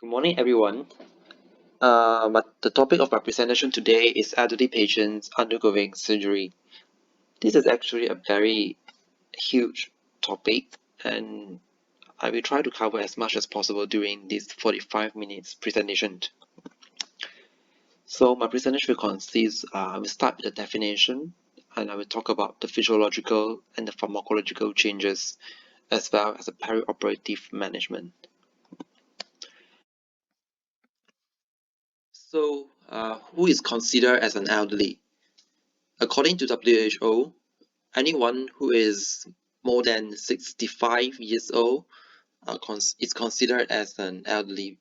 Good morning, everyone. The topic of my presentation today is elderly patients undergoing surgery. This is actually a very huge topic, and I will try to cover as much as possible during this 45 minutes presentation. So my presentation will consist, I will start with the definition, and I will talk about the physiological and the pharmacological changes, as well as the perioperative management. So, who is considered as an elderly? According to WHO, anyone who is more than 65 years old is considered as an elderly.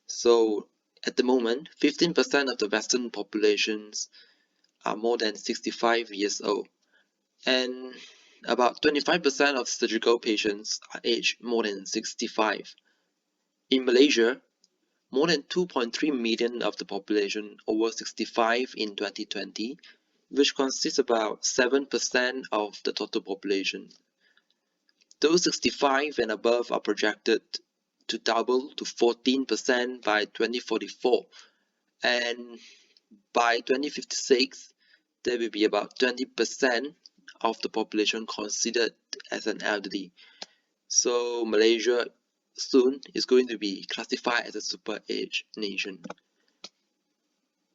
So at the moment, 15% of the Western populations are more than 65 years old, and about 25% of surgical patients are aged more than 65. In Malaysia, more than 2.3 million of the population over 65 in 2020, which consists about 7% of the total population. Those 65 and above are projected to double to 14% by 2044, and by 2056, there will be about 20% of the population considered as an elderly. So Malaysia soon is going to be classified as a super age nation.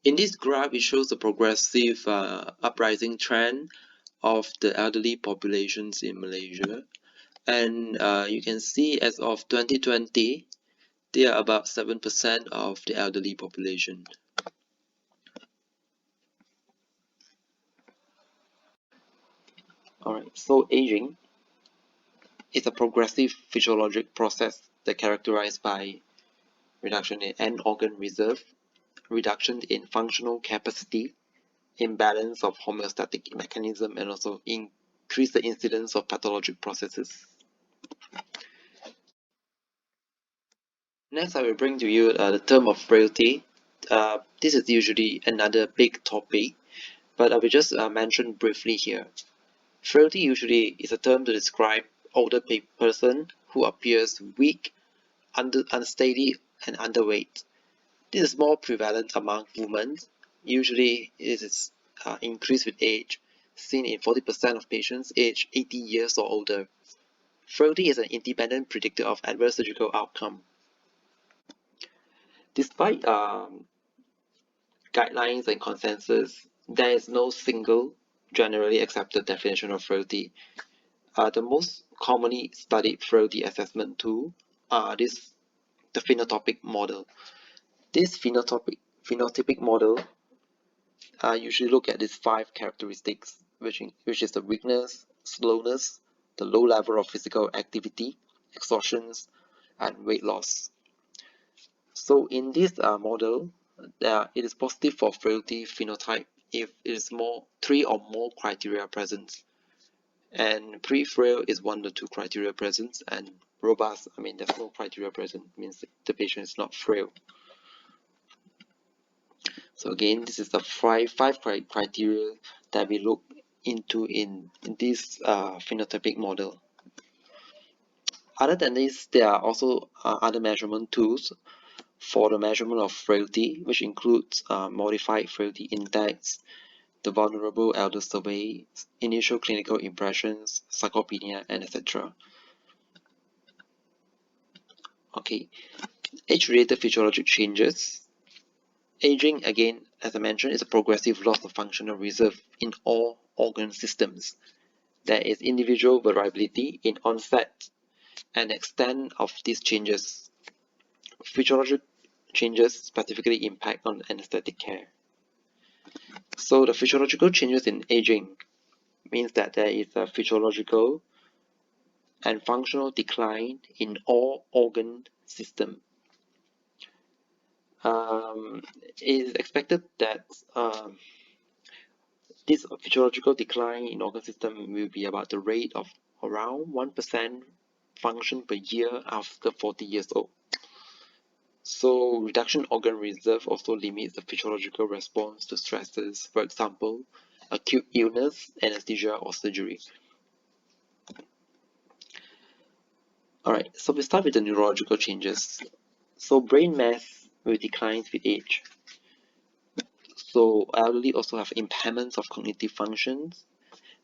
In this graph, it shows the progressive uprising trend of the elderly populations in Malaysia. And you can see as of 2020, they are about 7% of the elderly population. Alright, so aging is a progressive physiologic process that characterized by reduction in end organ reserve, reduction in functional capacity, imbalance of homeostatic mechanism, and also increase the incidence of pathologic processes. Next, I will bring to you the term of frailty. This is usually another big topic, but I will just mention briefly here. Frailty usually is a term to describe older person who appears weak, unsteady, and underweight. This is more prevalent among women. Usually, it is increased with age, seen in 40% of patients aged 80 years or older. Frailty is an independent predictor of adverse surgical outcome. Despite guidelines and consensus, there is no single generally accepted definition of frailty. The most commonly studied frailty assessment tool are the phenotypic model. This phenotypic model usually look at these 5 characteristics, which is the weakness, slowness, the low level of physical activity, exhaustions, and weight loss. So in this model, it is positive for frailty phenotype if it is 3 or more criteria present. And pre-frail is 1 to 2 criteria present, and robust, there's no criteria present, means the patient is not frail. So again, this is the five criteria that we look into in this phenotypic model. Other than this, there are also other measurement tools for the measurement of frailty, which includes modified frailty index, the vulnerable elder survey, initial clinical impressions, sarcopenia, and etc. Okay, age-related physiologic changes. Aging, again, as I mentioned, is a progressive loss of functional reserve in all organ systems. There is individual variability in onset and extent of these changes. Physiologic changes specifically impact on anesthetic care. So the physiological changes in aging means that there is a physiological and functional decline in all organ systems. It is expected that this physiological decline in organ system will be about the rate of around 1% function per year after 40 years old. So reduction organ reserve also limits the physiological response to stresses, for example, acute illness, anesthesia, or surgery. Alright, so we start with the neurological changes. So brain mass will decline with age. So elderly also have impairments of cognitive functions,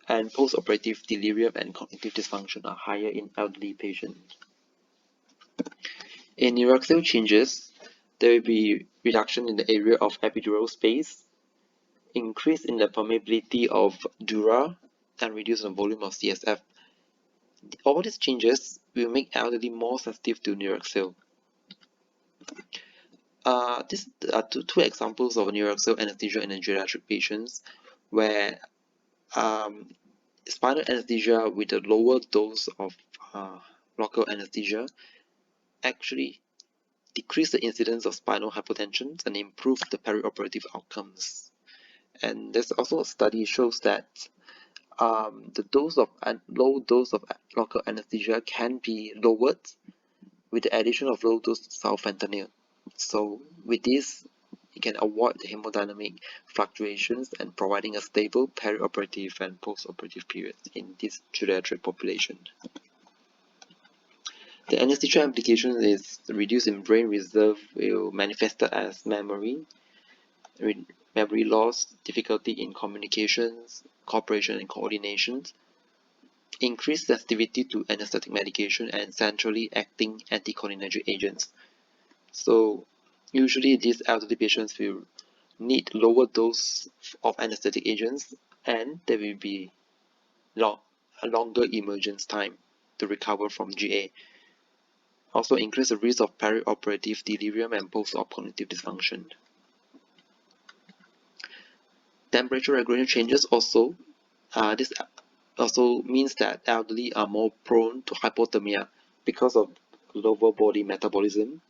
and post-operative delirium and cognitive dysfunction are higher in elderly patients. In neuraxial changes, there will be reduction in the area of epidural space, increase in the permeability of dura, and reduce the volume of CSF. All these changes will make elderly more sensitive to neuraxial. These are two examples of neuraxial anesthesia in geriatric patients where spinal anesthesia with a lower dose of local anesthesia actually decrease the incidence of spinal hypotension and improve the perioperative outcomes. And there's also a study shows that the low dose of local anesthesia can be lowered with the addition of low dose sulfentanyl. So with this, you can avoid the hemodynamic fluctuations and providing a stable perioperative and post-operative period in this geriatric population. The anesthesia implication is reduced in brain reserve will manifest as memory loss, difficulty in communications, cooperation and coordination, increased sensitivity to anesthetic medication and centrally acting anticholinergic agents. So usually these elderly patients will need lower dose of anesthetic agents, and there will be a longer emergence time to recover from GA. Also increase the risk of perioperative delirium and post-op cognitive dysfunction. Temperature regulation changes also. This also means that elderly are more prone to hypothermia because of lower body metabolism,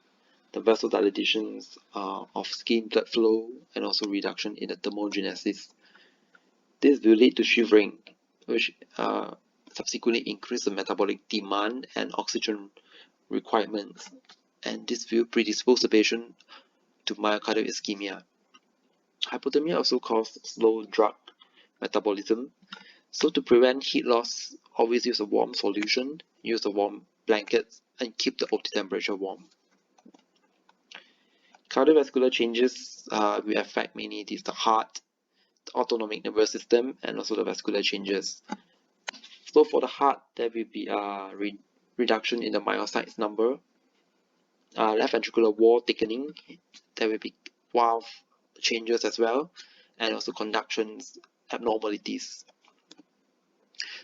the vasodilatations of skin blood flow, and also reduction in the thermogenesis. This will lead to shivering, which subsequently increase the metabolic demand and oxygen requirements, and this will predispose the patient to myocardial ischemia. Hypothermia also causes slow drug metabolism. So to prevent heat loss, always use a warm solution, use a warm blanket, and keep the OT temperature warm. Cardiovascular changes will affect mainly the heart, the autonomic nervous system, and also the vascular changes. So for the heart, there will be a reduction in the myocytes number, left ventricular wall thickening, there will be valve changes as well, and also conduction abnormalities.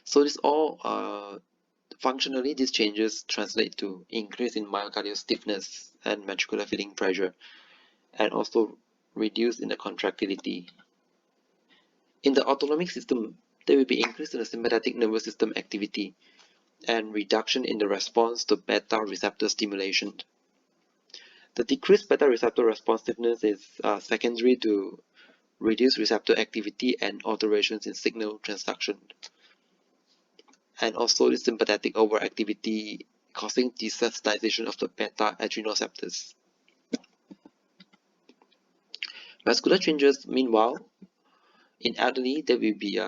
So this all functionally, these changes translate to increase in myocardial stiffness and ventricular filling pressure, and also reduce in the contractility. In the autonomic system, there will be increase in the sympathetic nervous system activity and reduction in the response to beta receptor stimulation. The decreased beta receptor responsiveness is secondary to reduced receptor activity and alterations in signal transduction, and also the sympathetic overactivity causing desensitization of the beta adrenoceptors. Vascular changes, meanwhile, in elderly, there will be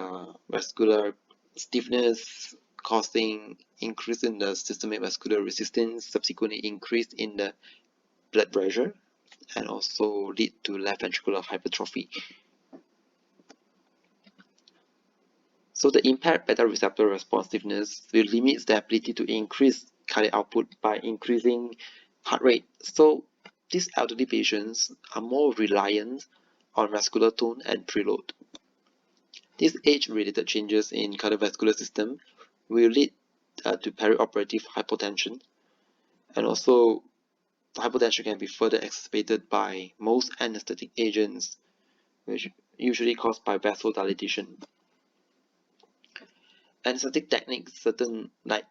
vascular stiffness causing increase in the systemic vascular resistance, subsequently increase in the blood pressure, and also lead to left ventricular hypertrophy. So the impaired beta receptor responsiveness will limit the ability to increase cardiac output by increasing heart rate. So these elderly patients are more reliant on vascular tone and preload. These age-related changes in cardiovascular system will lead to perioperative hypotension, and also the hypotension can be further exacerbated by most anesthetic agents, which usually caused by vasodilation. Anesthetic techniques, certain like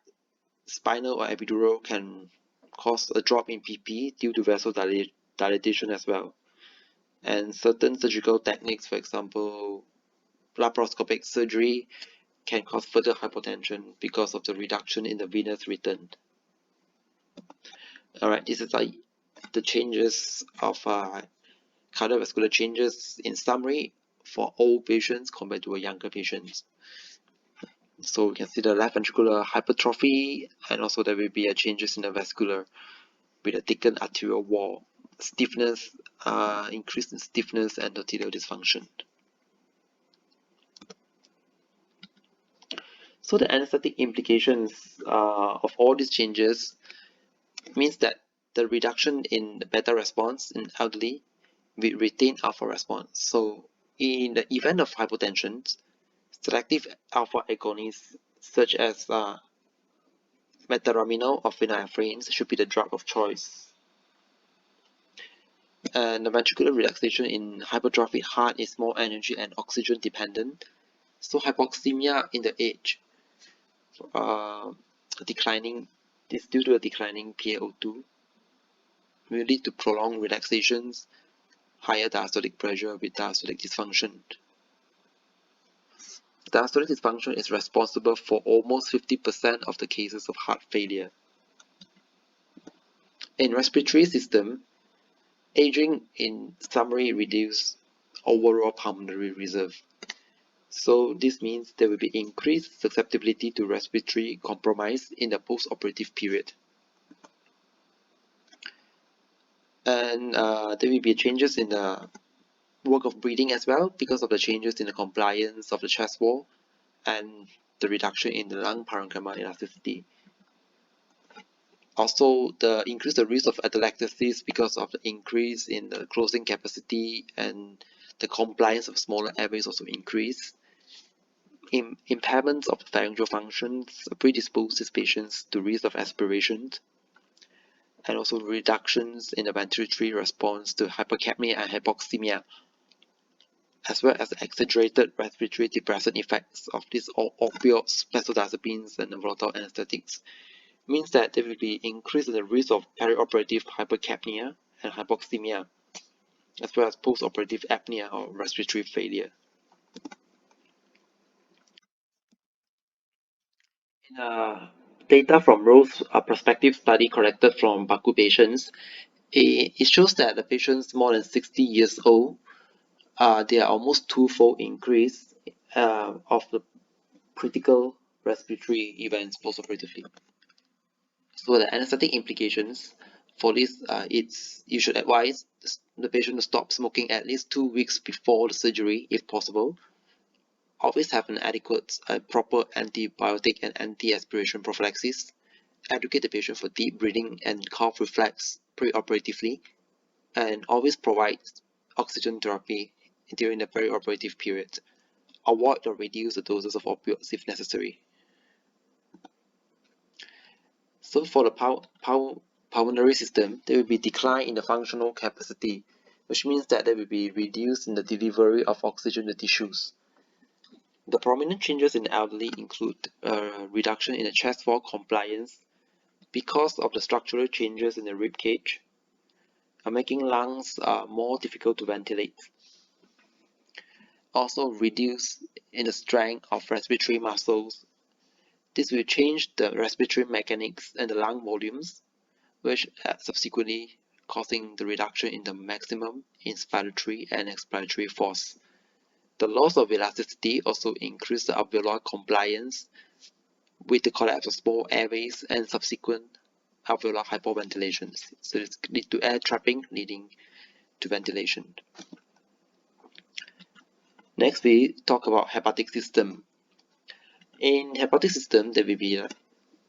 spinal or epidural, can cause a drop in PP due to vasodilation as well. And certain surgical techniques, for example, laparoscopic surgery, can cause further hypotension because of the reduction in the venous return. Alright, this is like the changes of cardiovascular changes in summary for old patients compared to a younger patients. So we can see the left ventricular hypertrophy, and also there will be changes in the vascular with a thickened arterial wall, stiffness, increase in stiffness, and endothelial dysfunction. So the anesthetic implications of all these changes means that the reduction in the beta response in elderly will retain alpha response. So in the event of hypotension, selective alpha agonists such as metaraminol or phenylephrine should be the drug of choice. And the ventricular relaxation in hypertrophic heart is more energy and oxygen dependent. So hypoxemia in the age declining is due to a declining PaO2 will lead to prolonged relaxations, higher diastolic pressure with diastolic dysfunction. Diastolic dysfunction is responsible for almost 50% of the cases of heart failure. In respiratory system, aging in summary reduces overall pulmonary reserve. So this means there will be increased susceptibility to respiratory compromise in the post-operative period. And there will be changes in the work of breathing as well because of the changes in the compliance of the chest wall and the reduction in the lung parenchyma elasticity. Also, the increased risk of atelectasis because of the increase in the closing capacity and the compliance of smaller airways also increase. Impairments of pharyngeal functions predisposes patients to risk of aspiration, and also reductions in the ventilatory response to hypercapnia and hypoxemia, as well as the exaggerated respiratory depressant effects of these opioids, benzodiazepines, and volatile anesthetics, means that there will be increase in the risk of perioperative hypercapnia and hypoxemia, as well as post-operative apnea or respiratory failure. Data from Rose's prospective study collected from Baku patients, it shows that the patients more than 60 years old, there are almost twofold increase of the critical respiratory events postoperatively. So the anesthetic implications for this, you should advise the patient to stop smoking at least 2 weeks before the surgery if possible. Always have an adequate proper antibiotic and anti-aspiration prophylaxis. Educate the patient for deep breathing and cough reflex preoperatively, and always provide oxygen therapy during the perioperative period. Avoid or reduce the doses of opioids if necessary. So for the pulmonary system, there will be decline in the functional capacity, which means that there will be reduced in the delivery of oxygen to tissues. The prominent changes in the elderly include reduction in the chest wall compliance because of the structural changes in the rib cage, making lungs more difficult to ventilate. Also reduce in the strength of respiratory muscles. This will change the respiratory mechanics and the lung volumes, which subsequently causing the reduction in the maximum inspiratory and expiratory force. The loss of elasticity also increases the alveolar compliance with the collapse of small airways and subsequent alveolar hyperventilations. So this leads to air trapping, leading to ventilation. Next, we talk about hepatic system. In hepatic system, there will be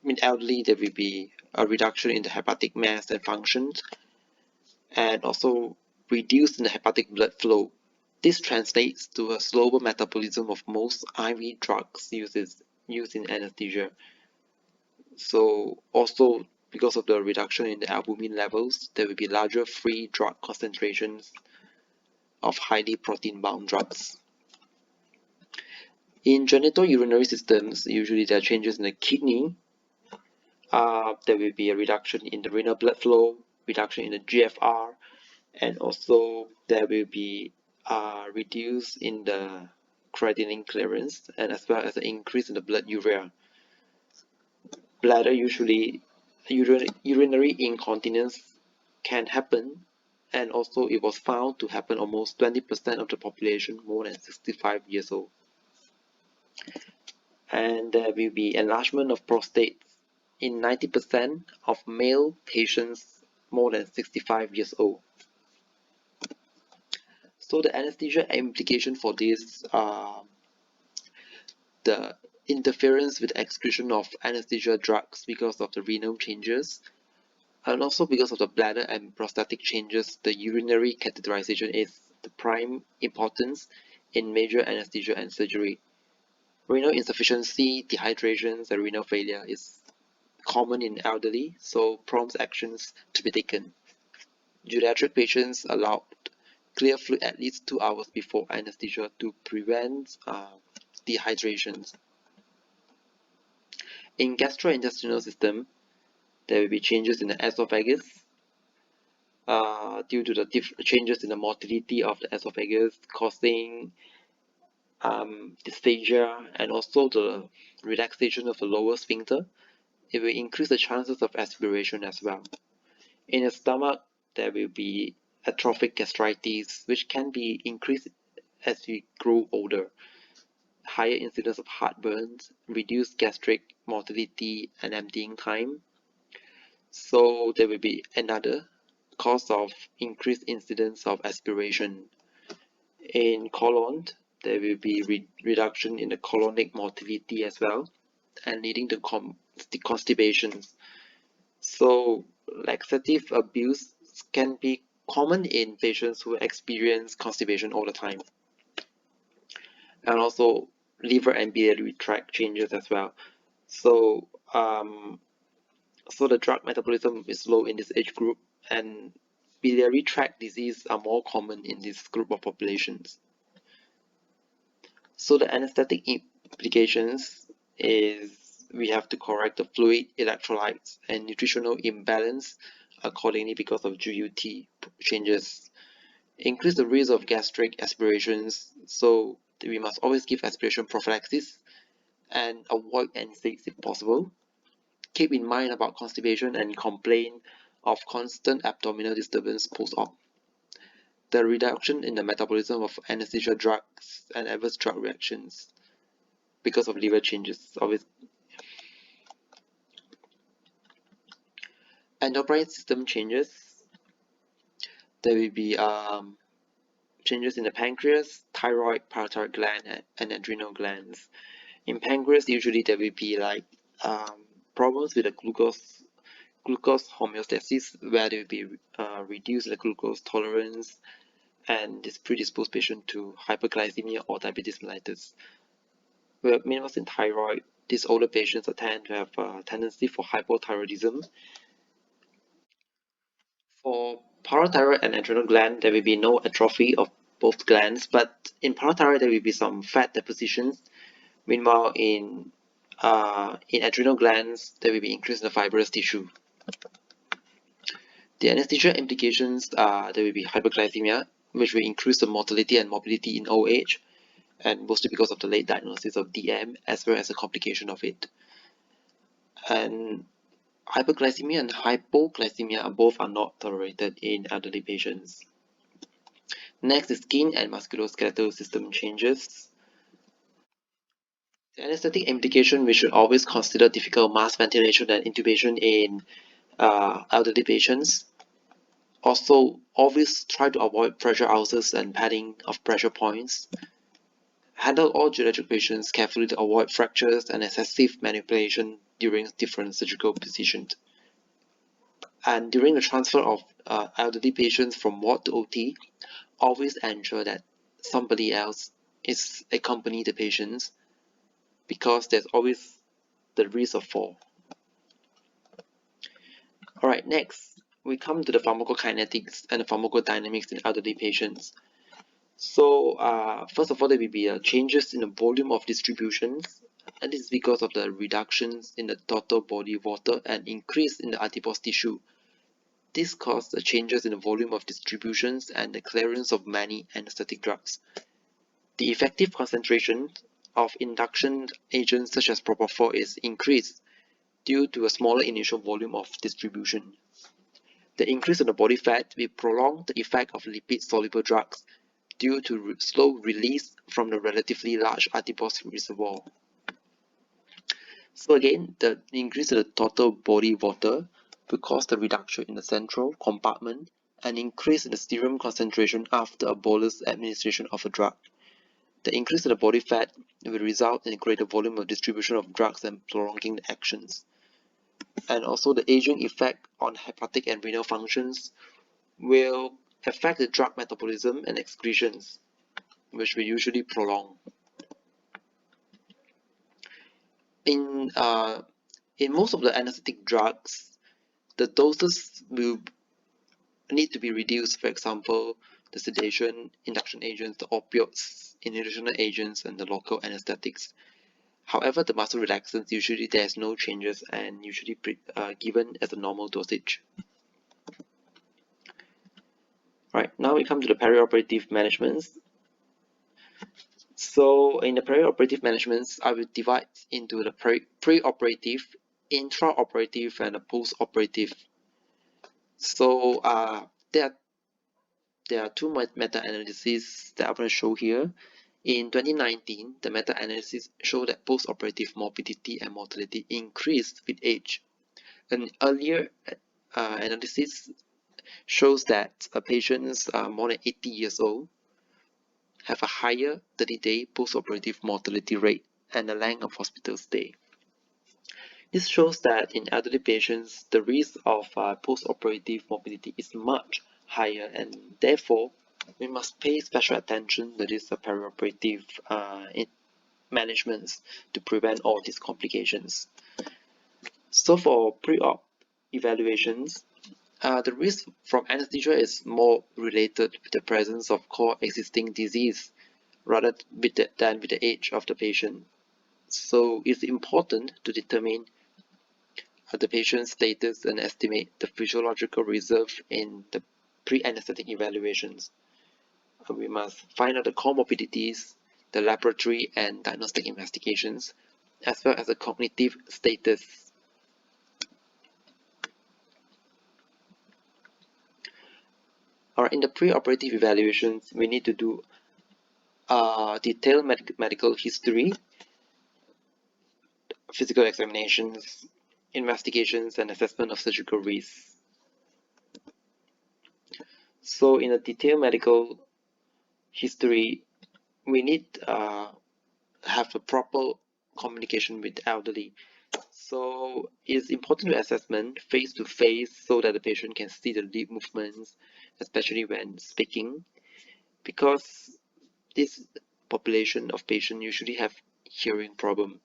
in elderly, there will be a reduction in the hepatic mass and functions, and also reduce in the hepatic blood flow. This translates to a slower metabolism of most IV drugs used in anesthesia. So also because of the reduction in the albumin levels, there will be larger free drug concentrations of highly protein-bound drugs. In genitourinary systems, usually there are changes in the kidney. There will be a reduction in the renal blood flow, reduction in the GFR, and also there will be reduce in the creatinine clearance, and as well as an increase in the blood urea. Bladder urinary incontinence can happen, and also it was found to happen almost 20% of the population more than 65 years old. And there will be enlargement of prostate in 90% of male patients more than 65 years old. So the anesthesia implication for this the interference with excretion of anesthesia drugs because of the renal changes, and also because of the bladder and prostatic changes. The urinary catheterization is the prime importance in major anesthesia and surgery. Renal insufficiency, dehydrations, and renal failure is common in elderly, so prompts actions to be taken. Geriatric patients allowed clear fluid at least 2 hours before anesthesia to prevent dehydrations. In gastrointestinal system, there will be changes in the esophagus due to the changes in the motility of the esophagus, causing dysphagia and also the relaxation of the lower sphincter. It will increase the chances of aspiration as well. In the stomach, there will be atrophic gastritis, which can be increased as we grow older. Higher incidence of heartburn, reduced gastric motility and emptying time. So there will be another cause of increased incidence of aspiration. In colon, there will be reduction in the colonic motility as well, and leading to constipation. So laxative abuse can be common in patients who experience constipation all the time, and also liver and biliary tract changes as well. So so the drug metabolism is low in this age group, and biliary tract disease are more common in this group of populations. So the anesthetic implications is we have to correct the fluid, electrolytes, and nutritional imbalance accordingly because of GUT changes. Increase the risk of gastric aspirations, so we must always give aspiration prophylaxis and avoid NSAIDs if possible. Keep in mind about constipation and complain of constant abdominal disturbance post-op. The reduction in the metabolism of anesthesia drugs and adverse drug reactions because of liver changes. Always. Endocrine system changes. There will be changes in the pancreas, thyroid, parathyroid gland, and adrenal glands. In pancreas, usually there will be like problems with the glucose homeostasis, where there will be reduced the glucose tolerance, and this predispose patient to hyperglycemia or diabetes mellitus. Meanwhile, in thyroid, these older patients tend to have a tendency for hypothyroidism. For parathyroid and adrenal gland, there will be no atrophy of both glands, but in parathyroid there will be some fat depositions. Meanwhile, in adrenal glands, there will be increase in the fibrous tissue. The anesthesia implications are there will be hyperglycemia, which will increase the mortality and morbidity in old age, and mostly because of the late diagnosis of DM as well as the complication of it. And hyperglycemia and hypoglycemia are not tolerated in elderly patients. Next is skin and musculoskeletal system changes. The anesthetic implication, we should always consider difficult mask ventilation and intubation in elderly patients. Also, always try to avoid pressure ulcers and padding of pressure points. Handle all geriatric patients carefully to avoid fractures and excessive manipulation during different surgical positions. And during the transfer of elderly patients from ward to OT, always ensure that somebody else is accompany the patients, because there's always the risk of fall. Alright, next we come to the pharmacokinetics and the pharmacodynamics in elderly patients. So first of all, there will be changes in the volume of distributions, and this is because of the reductions in the total body water and increase in the adipose tissue. This caused the changes in the volume of distributions and the clearance of many anesthetic drugs. The effective concentration of induction agents such as propofol is increased due to a smaller initial volume of distribution. The increase in the body fat will prolong the effect of lipid-soluble drugs due to slow release from the relatively large adipose reservoir. So again, the increase in the total body water will cause the reduction in the central compartment and increase in the serum concentration after a bolus administration of a drug. The increase in the body fat will result in a greater volume of distribution of drugs and prolonging the actions. And also the aging effect on hepatic and renal functions will affect the drug metabolism and excretions, which will usually prolong. In most of the anesthetic drugs, the doses will need to be reduced. For example, the sedation induction agents, the opioids, inhalational agents, and the local anesthetics. However, the muscle relaxants, usually there's no changes and usually given as a normal dosage. Right, now we come to the perioperative management. So in the perioperative management, I will divide into the preoperative, intraoperative, and the postoperative. So there are two meta-analyses that I'm going to show here. In 2019, the meta-analysis showed that postoperative morbidity and mortality increased with age. An earlier analysis shows that patients more than 80 years old have a higher 30-day postoperative mortality rate and a length of hospital stay. This shows that in elderly patients, the risk of postoperative morbidity is much higher, and therefore we must pay special attention to this perioperative management to prevent all these complications. So for pre-op evaluations, the risk from anesthesia is more related with the presence of coexisting disease rather than with the age of the patient. So it's important to determine the patient's status and estimate the physiological reserve in the pre-anesthetic evaluations. We must find out the comorbidities, the laboratory and diagnostic investigations, as well as the cognitive status. In the pre-operative evaluations, we need to do detailed medical history, physical examinations, investigations, and assessment of surgical risks. So in a detailed medical history, we need have a proper communication with the elderly. So it's important to assessment face to face so that the patient can see the lip movements, especially when speaking, because this population of patients usually have hearing problem.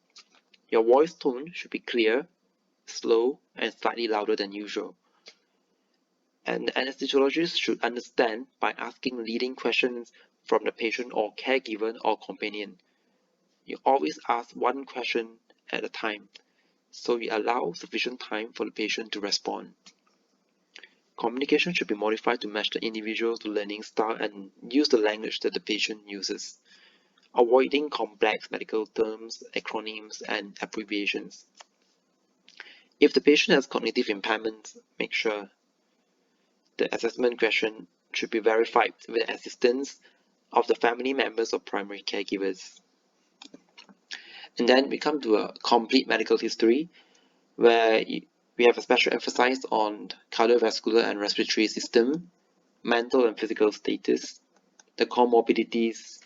Your voice tone should be clear, slow, and slightly louder than usual. And the anesthesiologist should understand by asking leading questions from the patient or caregiver or companion. You always ask one question at a time, so you allow sufficient time for the patient to respond. Communication should be modified to match the individual's learning style and use the language that the patient uses, avoiding complex medical terms, acronyms, and abbreviations. If the patient has cognitive impairments, make sure the assessment question should be verified with the assistance of the family members or primary caregivers. And then we come to a complete medical history where we have a special emphasis on cardiovascular and respiratory system, mental and physical status, the comorbidities,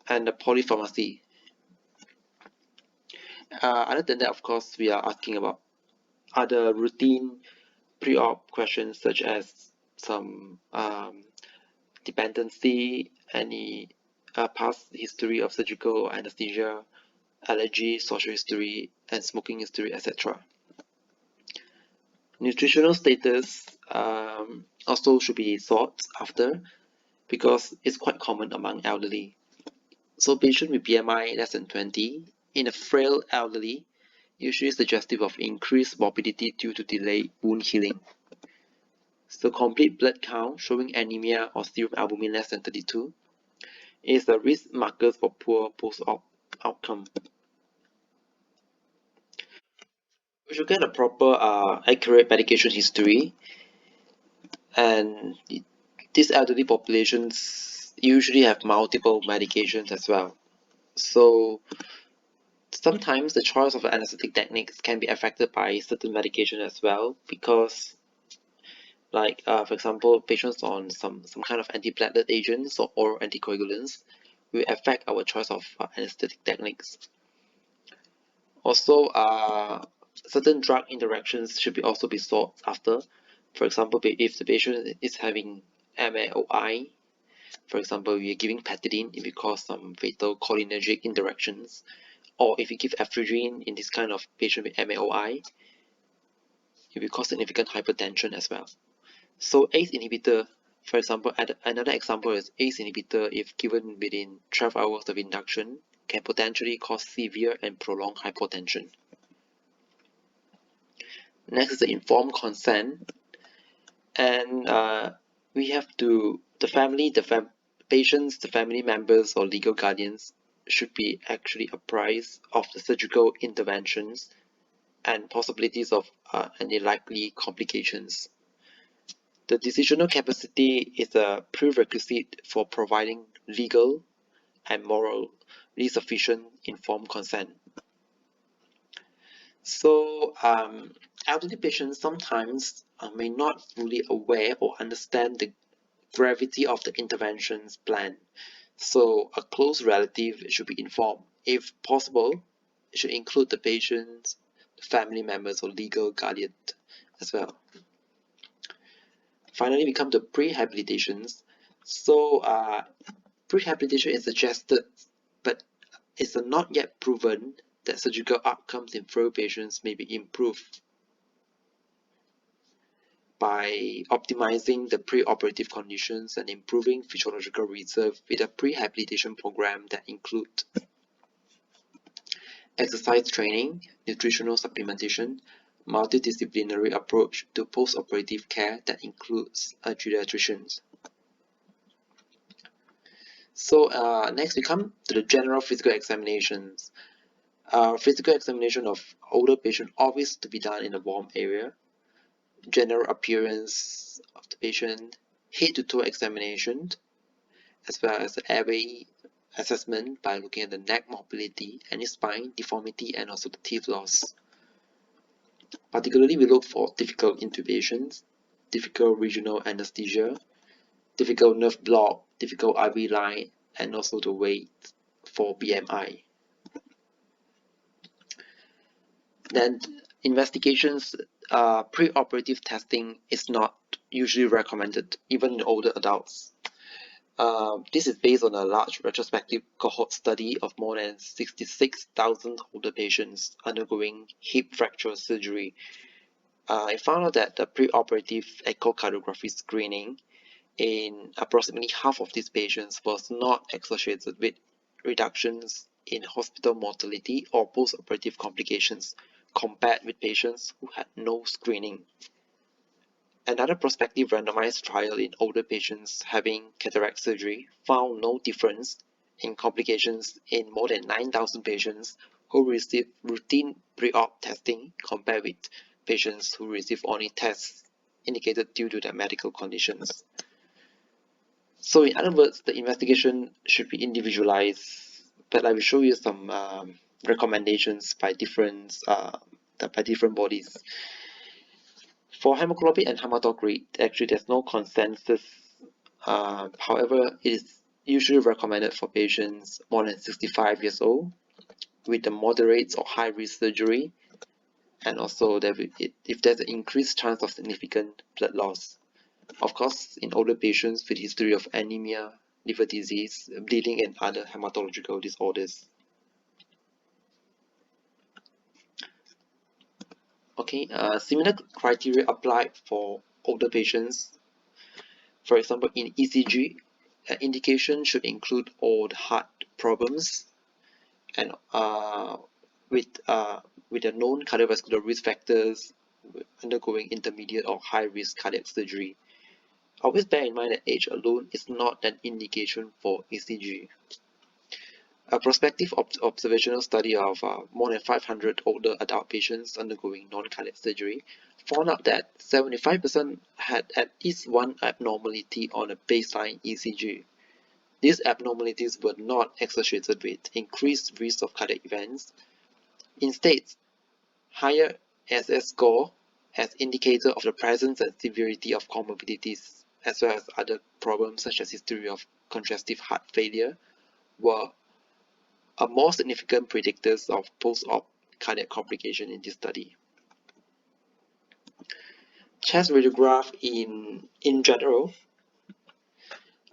and the polypharmacy. Other than that, of course, we are asking about other routine pre-op questions such as some dependency, any past history of surgical anesthesia, allergy, social history, and smoking history, etc. Nutritional status also should be sought after because it's quite common among elderly. So patients with BMI less than 20 in a frail elderly usually suggestive of increased morbidity due to delayed wound healing. So complete blood count showing anemia or serum albumin less than 32 is a risk marker for poor post-op outcome. We should get a proper accurate medication history, and these elderly populations usually have multiple medications as well. So Sometimes the choice of anesthetic techniques can be affected by certain medication as well, because for example, patients on some kind of antiplatelet agents or oral anticoagulants will affect our choice of anesthetic techniques. Also, certain drug interactions should also be sought after. For example, if the patient is having MAOI, for example, we are giving pethidine, it will cause some fatal cholinergic interactions. Or if you give ephedrine in this kind of patient with MAOI, it will cause significant hypertension as well. So ACE inhibitor, for example, another example is ACE inhibitor, if given within 12 hours of induction, can potentially cause severe and prolonged hypotension. Next is the informed consent, and we have to, the patients, the family members or legal guardians should be actually apprised of the surgical interventions and possibilities of any likely complications. The decisional capacity is a prerequisite for providing legal and morally sufficient informed consent. So, elderly patients sometimes may not fully aware or understand the gravity of the interventions planned. So, a close relative should be informed. If possible, it should include the patient's family members or legal guardian as well. Finally, we come to prehabilitations. So, prehabilitation is suggested, but it's not yet proven that surgical outcomes in frail patients may be improved by optimizing the preoperative conditions and improving physiological reserve with a prehabilitation program that include exercise training, nutritional supplementation, multidisciplinary approach to post-operative care that includes geriatricians. So next we come to the general physical examinations. Physical examination of older patient always to be done in a warm area. General appearance of the patient, head to toe examination, as well as the airway assessment by looking at the neck mobility, any spine deformity, and also the teeth loss. Particularly, we look for difficult intubations, difficult regional anesthesia, difficult nerve block, difficult IV line, and also the weight for BMI. Then investigations, preoperative testing is not usually recommended, even in older adults. This is based on a large retrospective cohort study of more than 66,000 older patients undergoing hip fracture surgery. I found out that the preoperative echocardiography screening in approximately half of these patients was not associated with reductions in hospital mortality or post-operative complications compared with patients who had no screening. Another prospective randomized trial in older patients having cataract surgery found no difference in complications in more than 9,000 patients who received routine pre-op testing compared with patients who received only tests indicated due to their medical conditions. So in other words, the investigation should be individualized, but I will show you some recommendations by different bodies. For hemoglobin and hematocrit, actually there's no consensus. However, it is usually recommended for patients more than 65 years old with the moderate or high risk surgery, and also if there's an increased chance of significant blood loss. Of course, in older patients with history of anemia, liver disease, bleeding, and other hematological disorders. Okay, similar criteria applied for older patients. For example, in ECG, indication should include all the heart problems and with the known cardiovascular risk factors undergoing intermediate or high risk cardiac surgery. Always bear in mind that age alone is not an indication for ECG. A prospective observational study of more than 500 older adult patients undergoing non-cardiac surgery found out that 75% had at least one abnormality on a baseline ECG. These abnormalities were not associated with increased risk of cardiac events, Instead, higher SS score as indicator of the presence and severity of comorbidities, as well as other problems such as history of congestive heart failure, were a more significant predictors of post-op cardiac complication in this study. Chest radiograph in general,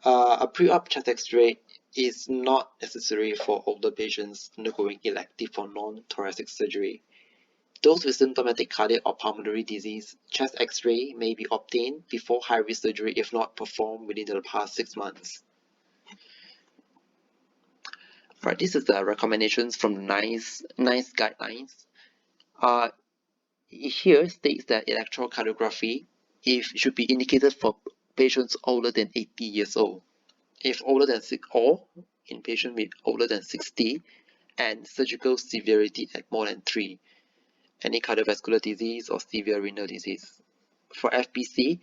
a pre-op chest X-ray is not necessary for older patients undergoing elective or non-thoracic surgery. Those with symptomatic cardiac or pulmonary disease, chest X-ray may be obtained before high-risk surgery if not performed within the past 6 months. Right, this is the recommendations from the NICE guidelines. Here states that electrocardiography should be indicated for patients older than 80 years old. If older than 6 or in patients with older than 60 and surgical severity at more than 3, any cardiovascular disease or severe renal disease. For FPC,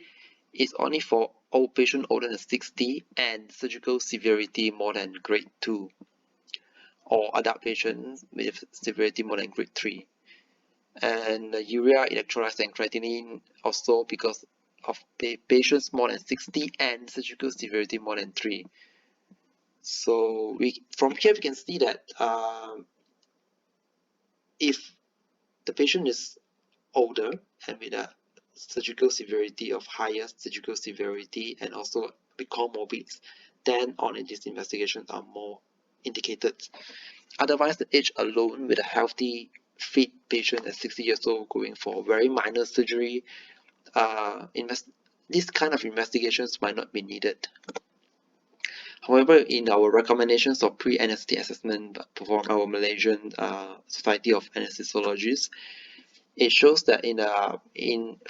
it's only for old patients older than 60 and surgical severity more than grade 2, or adult patients with severity more than grade 3. And the urea electrolytes and creatinine also because of patients more than 60 and surgical severity more than 3. So from here we can see that if the patient is older and with a surgical severity of higher surgical severity and also with comorbids, then all in these investigations are more indicated. Otherwise, the age alone with a healthy, fit patient at 60 years old going for very minor surgery, this kind of investigations might not be needed. However, in our recommendations of pre-anesthetic assessment performed by our Malaysian Society of Anesthesiologists, it shows that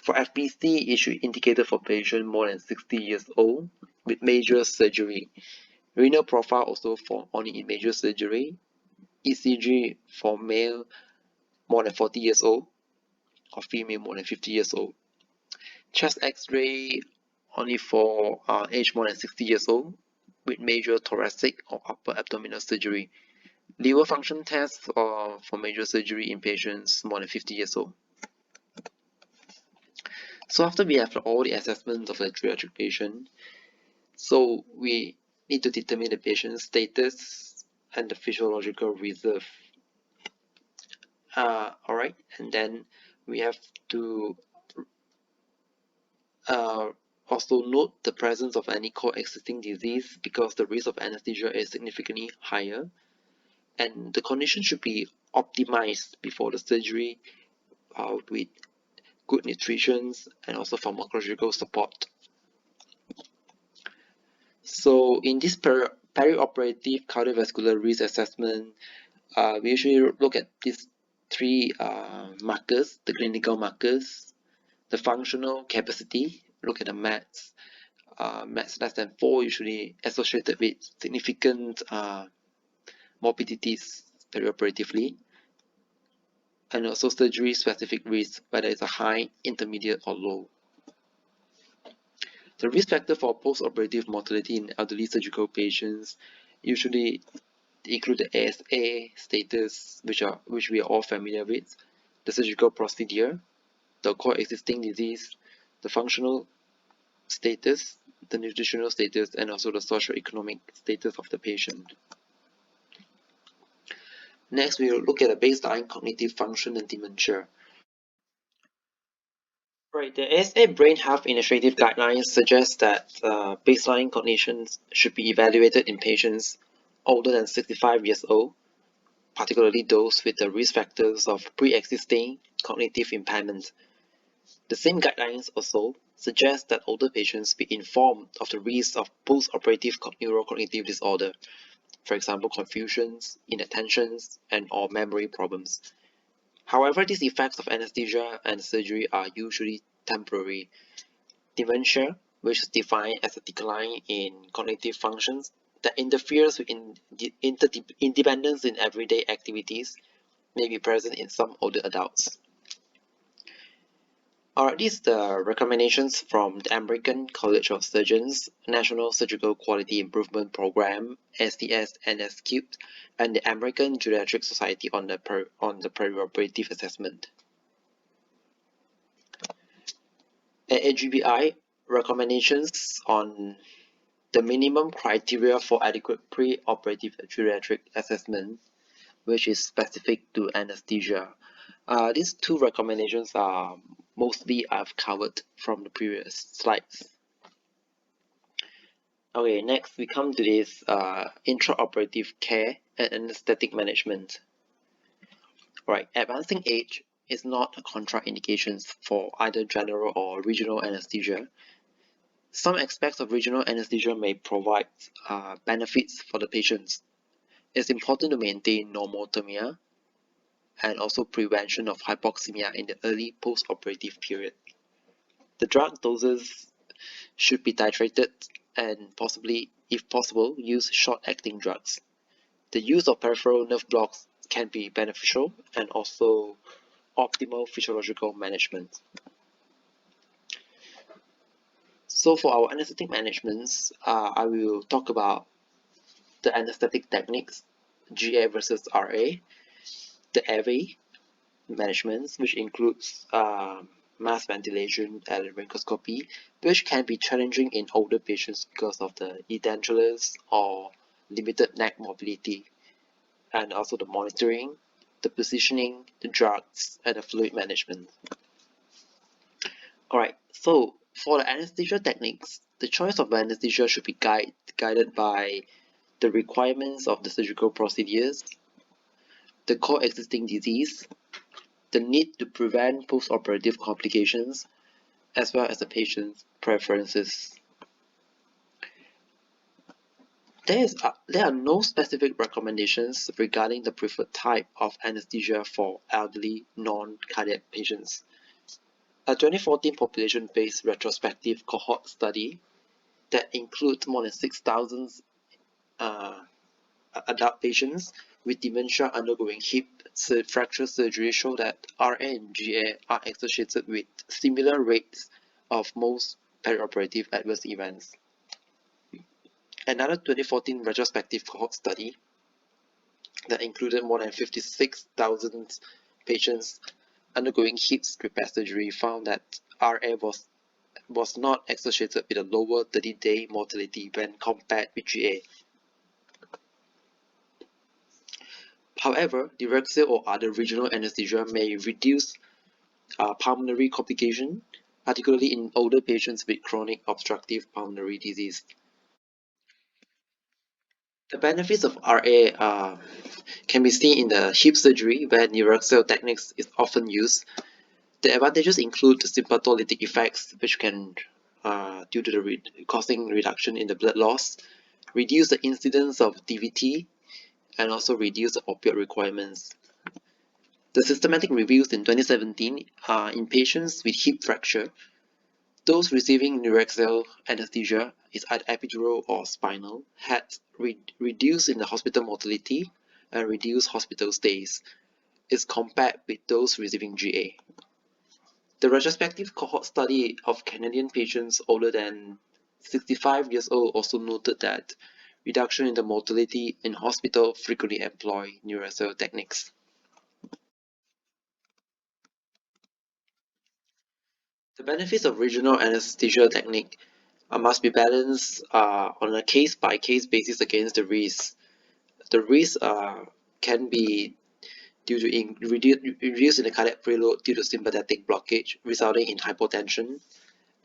for FPC, it should indicate for patients more than 60 years old with major surgery. Renal profile also for only in major surgery. ECG for male more than 40 years old or female more than 50 years old. Chest X-ray only for age more than 60 years old with major thoracic or upper abdominal surgery. Liver function tests for major surgery in patients more than 50 years old. So after we have all the assessments of the geriatric patient, so we need to determine the patient's status and the physiological reserve. Alright, and then we have to also note the presence of any coexisting disease because the risk of anesthesia is significantly higher, and the condition should be optimized before the surgery with good nutrition and also pharmacological support. So in this perioperative cardiovascular risk assessment, we usually look at these 3 markers, the clinical markers, the functional capacity, look at the MATS. MATS less than 4 usually associated with significant morbidities perioperatively, and also surgery specific risk, whether it's a high, intermediate, or low. The risk factor for post-operative mortality in elderly surgical patients usually include the ASA status, which we are all familiar with, the surgical procedure, the coexisting disease, the functional status, the nutritional status, and also the socioeconomic status of the patient. Next, we will look at the baseline cognitive function and dementia. Right, the ASA Brain Health Initiative guidelines suggest that baseline cognitions should be evaluated in patients older than 65 years old, particularly those with the risk factors of pre-existing cognitive impairment. The same guidelines also suggest that older patients be informed of the risk of post-operative neurocognitive disorder, for example, confusions, inattentions, and or memory problems. However, these effects of anesthesia and surgery are usually temporary. Dementia, which is defined as a decline in cognitive functions that interferes with independence in everyday activities, may be present in some older adults. Alright, these are the recommendations from the American College of Surgeons National Surgical Quality Improvement Program (SDS NSQ) and the American Geriatric Society on the perioperative assessment. At AGBI, recommendations on the minimum criteria for adequate pre-operative geriatric assessment, which is specific to anesthesia. These two recommendations are mostly I've covered from the previous slides. Okay, next we come to this intraoperative care and anesthetic management. Right, advancing age is not a contraindication for either general or regional anesthesia. Some aspects of regional anesthesia may provide benefits for the patients. It's important to maintain normothermia and also prevention of hypoxemia in the early post-operative period. The drug doses should be titrated and possibly, if possible, use short-acting drugs. The use of peripheral nerve blocks can be beneficial and also optimal physiological management. So for our anesthetic managements, I will talk about the anesthetic techniques, GA versus RA, the airway management, which includes mask ventilation and laryngoscopy, which can be challenging in older patients because of the edentulous or limited neck mobility, and also the monitoring, the positioning, the drugs, and the fluid management. Alright, so for the anesthesia techniques, the choice of anesthesia should be guided by the requirements of the surgical procedures, the coexisting disease, the need to prevent post-operative complications, as well as the patient's preferences. There are no specific recommendations regarding the preferred type of anesthesia for elderly non-cardiac patients. A 2014 population-based retrospective cohort study that includes more than 6,000 adult patients with dementia undergoing hip fracture surgery show that RA and GA are associated with similar rates of most perioperative adverse events. Another 2014 retrospective cohort study that included more than 56,000 patients undergoing hip repair surgery found that RA was not associated with a lower 30-day mortality when compared with GA. However, Direxia or other regional anesthesia may reduce pulmonary complication, particularly in older patients with chronic obstructive pulmonary disease. The benefits of RA can be seen in the hip surgery where Direxia techniques is often used. The advantages include the symptomatic effects, which can, due to the causing reduction in the blood loss, reduce the incidence of DVT, and also reduce the opioid requirements. The systematic reviews in 2017 in patients with hip fracture, those receiving Direxia anesthesia is either epidural or spinal had reduced in the hospital mortality and reduced hospital stays is compared with those receiving GA. The retrospective cohort study of Canadian patients older than 65 years old also noted that reduction in the mortality in hospital frequently employ Direxia techniques. The benefits of regional anesthesia technique must be balanced on a case-by-case basis against the risks. The risks can be due to reduce in the cardiac preload due to sympathetic blockage resulting in hypotension,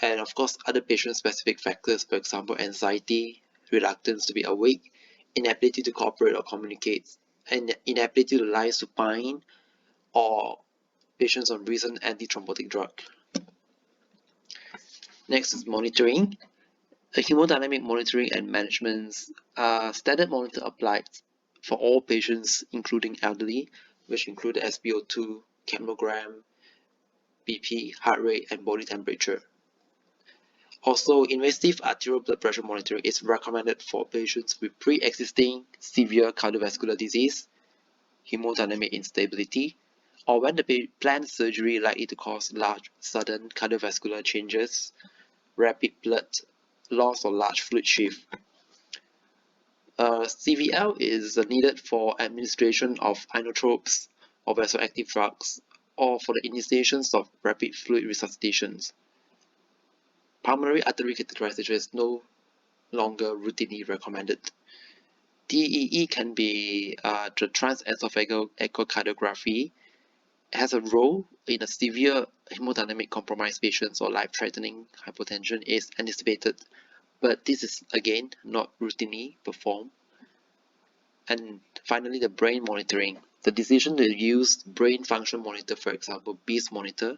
and of course other patient-specific factors, for example anxiety, reluctance to be awake, inability to cooperate or communicate, and inability to lie supine, or patients on recent antithrombotic drug. Next is monitoring. The hemodynamic monitoring and management standard monitor applied for all patients including elderly, which include the SpO2, capnogram, BP, heart rate, and body temperature. Also, invasive arterial blood pressure monitoring is recommended for patients with pre-existing severe cardiovascular disease, hemodynamic instability, or when the planned surgery likely to cause large sudden cardiovascular changes, rapid blood loss or large fluid shift. CVL is needed for administration of inotropes or vasoactive drugs or for the initiations of rapid fluid resuscitations. Pulmonary artery catheterization is no longer routinely recommended. TEE can be the transesophageal echocardiography, has a role in a severe hemodynamic compromised patients or life-threatening hypotension is anticipated, but this is again not routinely performed. And finally, the brain monitoring. The decision to use brain function monitor, for example, BEAST monitor,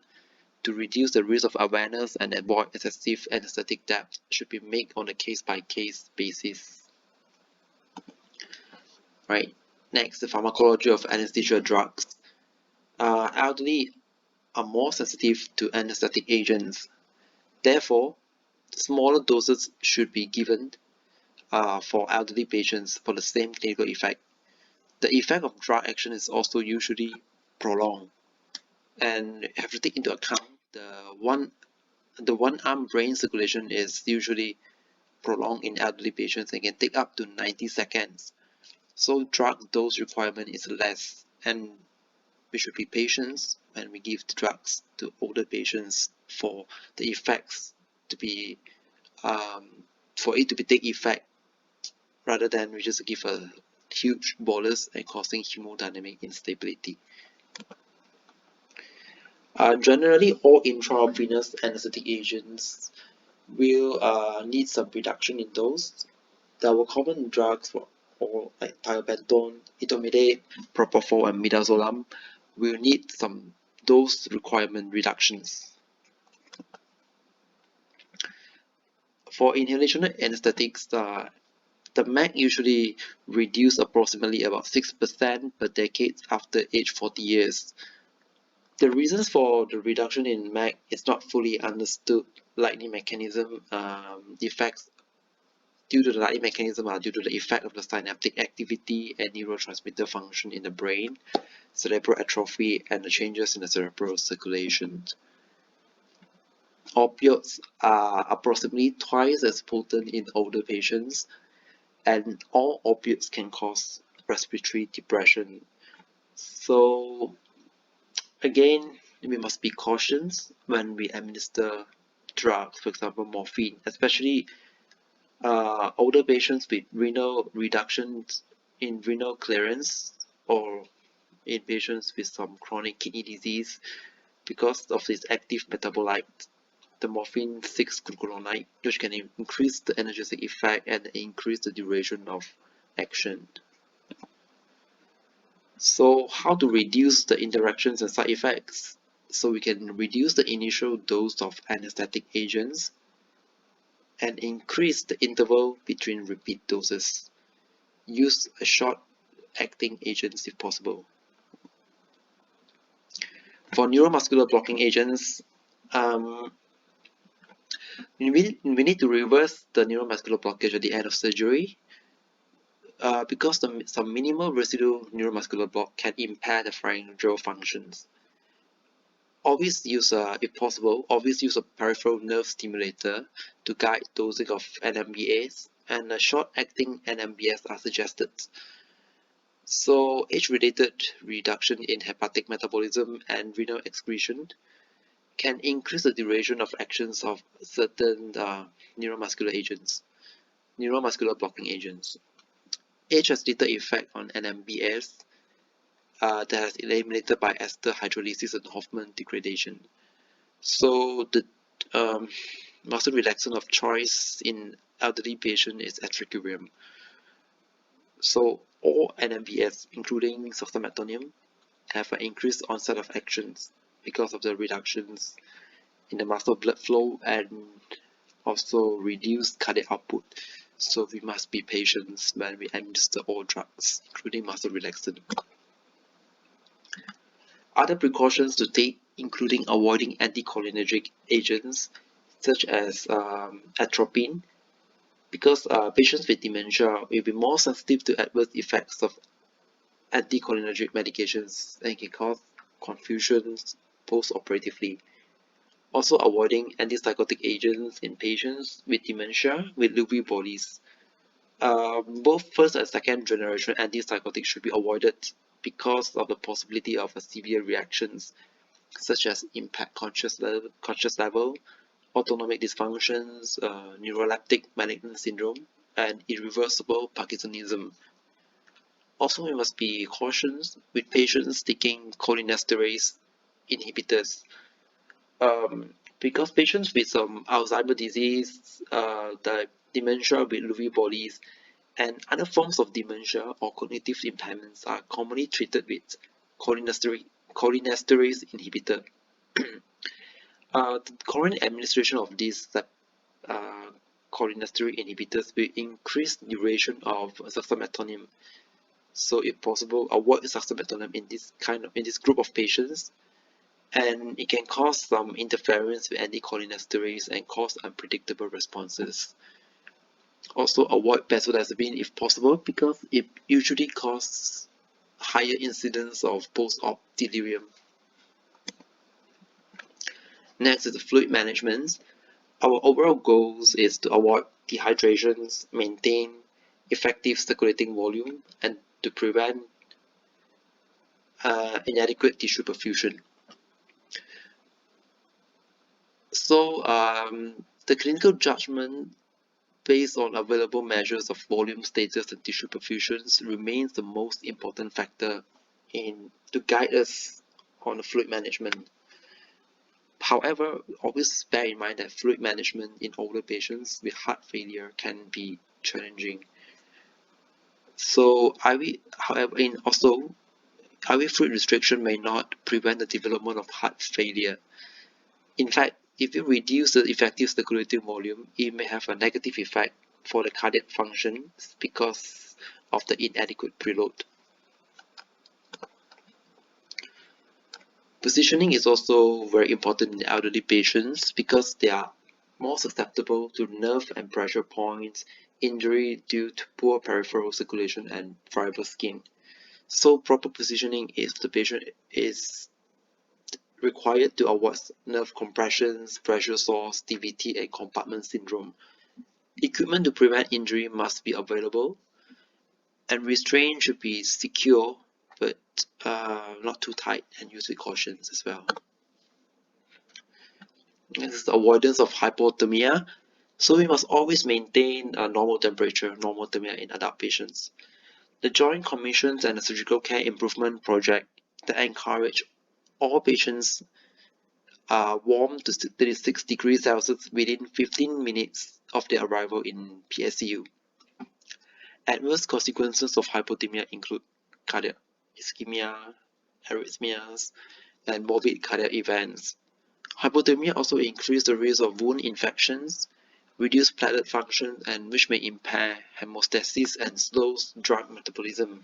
to reduce the risk of awareness and avoid excessive anesthetic depth should be made on a case-by-case basis. Right. Next, the pharmacology of anesthesia drugs. Elderly are more sensitive to anesthetic agents. Therefore, smaller doses should be given for elderly patients for the same clinical effect. The effect of drug action is also usually prolonged, and you have to take into account the one-arm brain circulation is usually prolonged in elderly patients and can take up to 90 seconds. So drug dose requirement is less, and we should be patient when we give the drugs to older patients for the effects to be for it to be take effect, rather than we just give a huge bolus and causing hemodynamic instability. Generally, all intravenous anesthetic agents will need some reduction in dose. There were common drugs for all like thiobentone, etomidate, propofol, and midazolam will need some dose requirement reductions. For inhalational anesthetics, the MAC usually reduce approximately about 6% per decade after age 40 years. The reasons for the reduction in MAC is not fully understood. Lightning mechanism effects due to the lightning mechanism are due to the effect of the synaptic activity and neurotransmitter function in the brain, cerebral atrophy, and the changes in the cerebral circulation. Opioids are approximately twice as potent in older patients, and all opioids can cause respiratory depression. So again, we must be cautious when we administer drugs, for example, morphine, especially older patients with renal reductions in renal clearance or in patients with some chronic kidney disease because of this active metabolite, the morphine 6-glucuronide, which can increase the analgesic effect and increase the duration of action. So how to reduce the interactions and side effects? So we can reduce the initial dose of anesthetic agents and increase the interval between repeat doses. Use a short-acting agents if possible. For neuromuscular blocking agents, we need to reverse the neuromuscular blockage at the end of surgery because some minimal residual neuromuscular block can impair the pharyngeal functions. Always use, if possible, always use a peripheral nerve stimulator to guide dosing of NMBAs, and short-acting NMBAs are suggested. So age-related reduction in hepatic metabolism and renal excretion can increase the duration of actions of certain neuromuscular agents, neuromuscular blocking agents. Age has little effect on NMBAs that is eliminated by ester hydrolysis and Hoffman degradation. So the muscle relaxant of choice in elderly patient is etricurium. So all NMBAs, including succinylmetonium, have an increased onset of actions because of the reductions in the muscle blood flow and also reduced cardiac output. So we must be patient when we administer all drugs, including muscle relaxant. Other precautions to take, including avoiding anticholinergic agents such as atropine, because patients with dementia will be more sensitive to adverse effects of anticholinergic medications and can cause confusions post-operatively. Also avoiding antipsychotic agents in patients with dementia with Lewy bodies. Both first and second generation antipsychotics should be avoided because of the possibility of severe reactions such as impaired conscious level, autonomic dysfunctions, neuroleptic malignant syndrome, and irreversible Parkinsonism. Also, we must be cautious with patients taking cholinesterase inhibitors because patients with some Alzheimer's disease, the dementia with Lewy bodies, and other forms of dementia or cognitive impairments are commonly treated with cholinesterase inhibitor. The current administration of these uh, cholinesterase inhibitors will increase duration of suxametonin. So, if possible, avoid suxametonin in this group of patients, and it can cause some interference with anticholinesterase and cause unpredictable responses. Also, avoid benzodiazepine if possible because it usually causes higher incidence of post-op delirium. Next is the fluid management. Our overall goals is to avoid dehydrations, maintain effective circulating volume, and to prevent inadequate tissue perfusion. So, the clinical judgment based on available measures of volume status and tissue perfusions remains the most important factor to guide us on the fluid management. However, always bear in mind that fluid management in older patients with heart failure can be challenging. So, however, IV fluid restriction may not prevent the development of heart failure. In fact, if you reduce the effective circulating volume, it may have a negative effect for the cardiac function because of the inadequate preload. Positioning is also very important in elderly patients because they are more susceptible to nerve and pressure points injury due to poor peripheral circulation and variable skin. So proper positioning if the patient is required to avoid nerve compressions, pressure sores, DVT, and compartment syndrome. Equipment to prevent injury must be available, and restraint should be secure but not too tight and used with caution as well. This is the avoidance of hypothermia. So we must always maintain a normal temperature, normothermia in adult patients. The Joint Commissions and the Surgical Care Improvement Project that encourage all patients warm to 36 degrees Celsius within 15 minutes of their arrival in PSCU. Adverse consequences of hypothermia include cardiac ischemia, arrhythmias, and morbid cardiac events. Hypothermia also increases the risk of wound infections, reduce platelet function, and which may impair hemostasis and slows drug metabolism.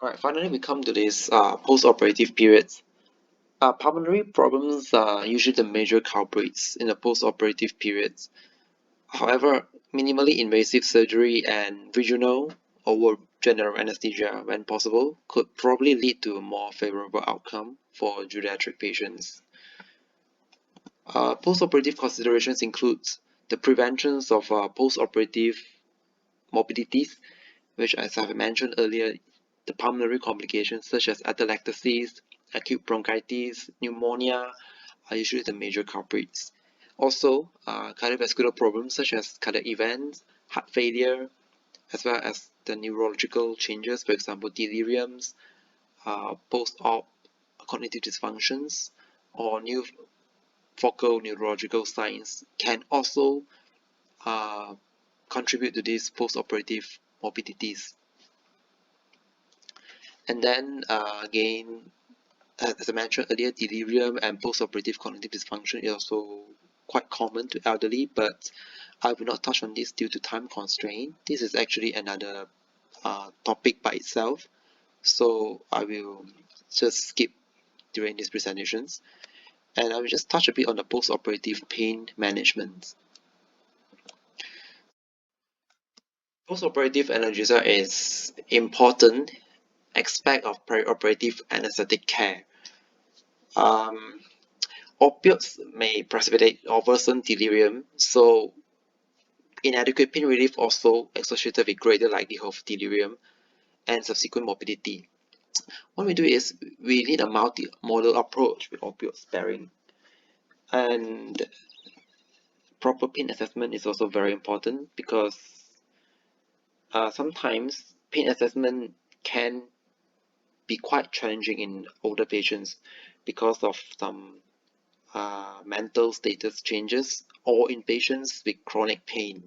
Alright, finally we come to this post-operative periods. Pulmonary problems are usually the major culprits in the post-operative periods. However, minimally invasive surgery and regional or general anesthesia, when possible, could probably lead to a more favorable outcome for geriatric patients. Post-operative considerations include the preventions of post-operative morbidities, which, as I've mentioned earlier, the pulmonary complications such as atelectasis, acute bronchitis, pneumonia are usually the major culprits. Also, cardiovascular problems such as cardiac events, heart failure, as well as the neurological changes, for example, deliriums, post-op cognitive dysfunctions, or new focal neurological signs can also uh, contribute to these post-operative morbidities. And then again, as I mentioned earlier, delirium and post-operative cognitive dysfunction is also quite common to elderly, but I will not touch on this due to time constraint. This is actually another topic by itself, so I will just skip during these presentations, and I will just touch a bit on the post-operative pain management. Post-operative analgesia is important aspect of perioperative anesthetic care. Um, Opiates may precipitate or worsen delirium, so inadequate pain relief also associated with greater likelihood of delirium and subsequent morbidity. What we do is we need a multi-modal approach with opioid sparing, and proper pain assessment is also very important because sometimes pain assessment can be quite challenging in older patients because of some mental status changes or in patients with chronic pain.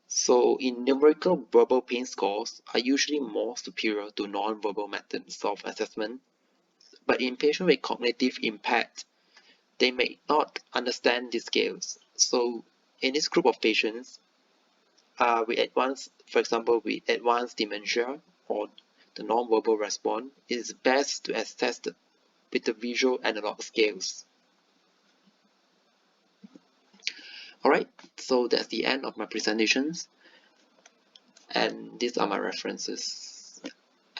So in numerical, verbal pain scores are usually more superior to non-verbal methods of assessment, but in patients with cognitive impact, they may not understand these scales. So in this group of patients, for example, with advanced dementia or the non-verbal response, it is best to assess with the visual analog scales. Alright, so that's the end of my presentations, and these are my references.